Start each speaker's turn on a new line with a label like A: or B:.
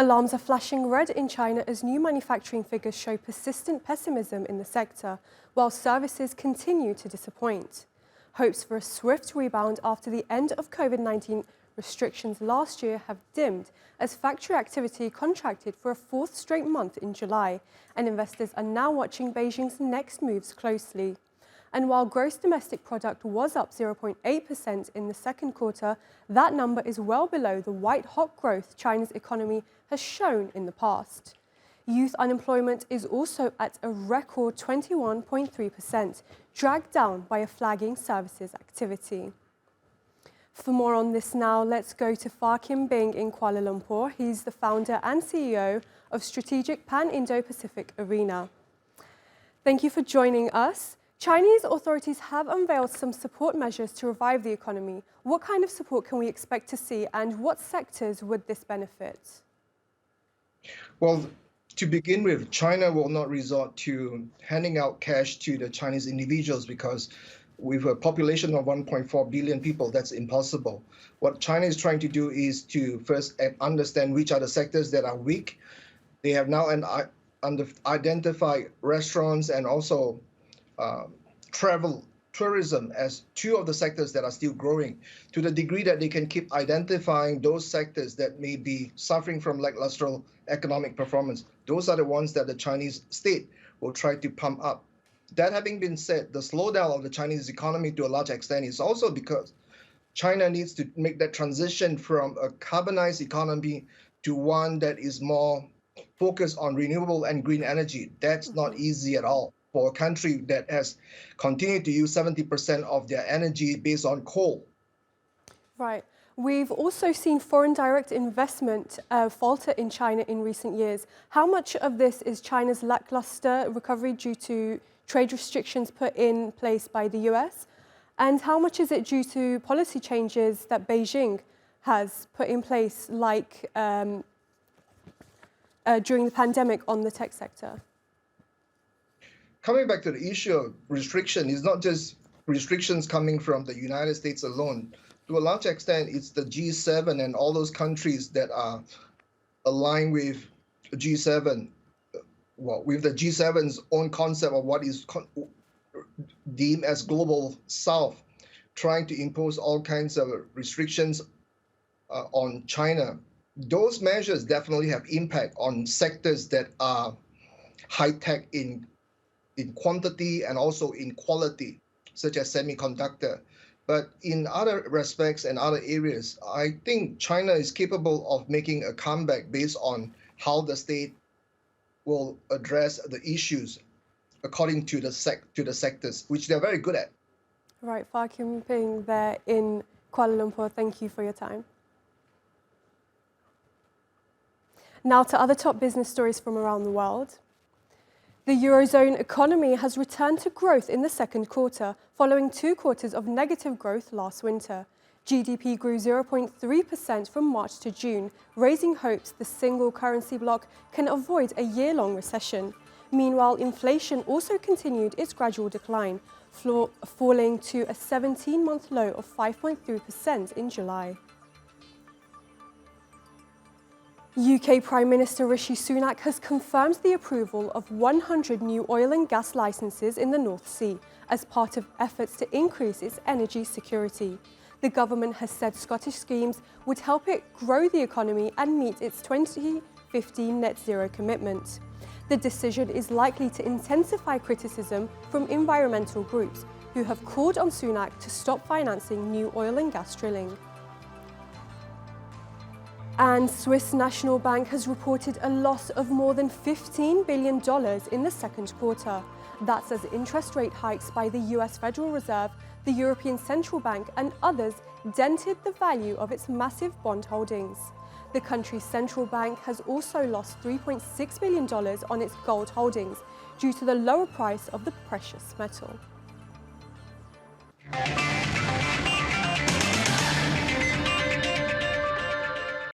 A: Alarms are flashing red in China as new manufacturing figures show persistent pessimism in the sector, while services continue to disappoint. Hopes for a swift rebound after the end of COVID-19 restrictions last year have dimmed as factory activity contracted for a fourth straight month in July, and investors are now watching Beijing's next moves closely. And while gross domestic product was up 0.8% in the second quarter, that number is well below the white-hot growth China's economy has shown in the past. Youth unemployment is also at a record 21.3%, dragged down by a flagging services activity. For more on this now, let's go to Kim Bing in Kuala Lumpur. He's the founder and CEO of Strategic Pan-Indo-Pacific Arena. Thank you for joining us. Chinese authorities have unveiled some support measures to revive the economy. What kind of support can we expect to see, and what sectors would this benefit?
B: Well, to begin with, China will not resort to handing out cash to the Chinese individuals because with a population of 1.4 billion people, that's impossible. What China is trying to do is to first understand which are the sectors that are weak. They have now identified restaurants and also tourism as two of the sectors that are still growing. To the degree that they can keep identifying those sectors that may be suffering from lackluster economic performance, those are the ones that the Chinese state will try to pump up. That having been said, the slowdown of the Chinese economy to a large extent is also because China needs to make that transition from a carbonized economy to one that is more focused on renewable and green energy. That's not easy at all for a country that has continued to use 70% of their energy based on coal.
A: Right. We've also seen foreign direct investment falter in China in recent years. How much of this is China's lackluster recovery due to trade restrictions put in place by the US? And how much is it due to policy changes that Beijing has put in place, like during the pandemic on the tech sector?
B: Coming back to the issue of restriction, it's not just restrictions coming from the United States alone. To a large extent, it's the G7 and all those countries that are aligned with G7, with the G7's own concept of what is deemed as global south, trying to impose all kinds of restrictions on China. Those measures definitely have impact on sectors that are high-tech in quantity and also in quality, such as semiconductor. But in other respects and other areas, I think China is capable of making a comeback based on how the state will address the issues according to the sectors, which they're very good at.
A: Right, Kim Bing there in Kuala Lumpur, thank you for your time. Now to other top business stories from around the world. The Eurozone economy has returned to growth in the second quarter, following 2 quarters of negative growth last winter. GDP grew 0.3% from March to June, raising hopes the single currency bloc can avoid a year-long recession. Meanwhile, inflation also continued its gradual decline, falling to a 17-month low of 5.3% in July. UK Prime Minister Rishi Sunak has confirmed the approval of 100 new oil and gas licences in the North Sea as part of efforts to increase its energy security. The government has said Scottish schemes would help it grow the economy and meet its 2050 net zero commitment. The decision is likely to intensify criticism from environmental groups who have called on Sunak to stop financing new oil and gas drilling. And Swiss National Bank has reported a loss of more than $15 billion in the second quarter. That's as interest rate hikes by the US Federal Reserve, the European Central Bank and others dented the value of its massive bond holdings. The country's central bank has also lost $3.6 billion on its gold holdings due to the lower price of the precious metal.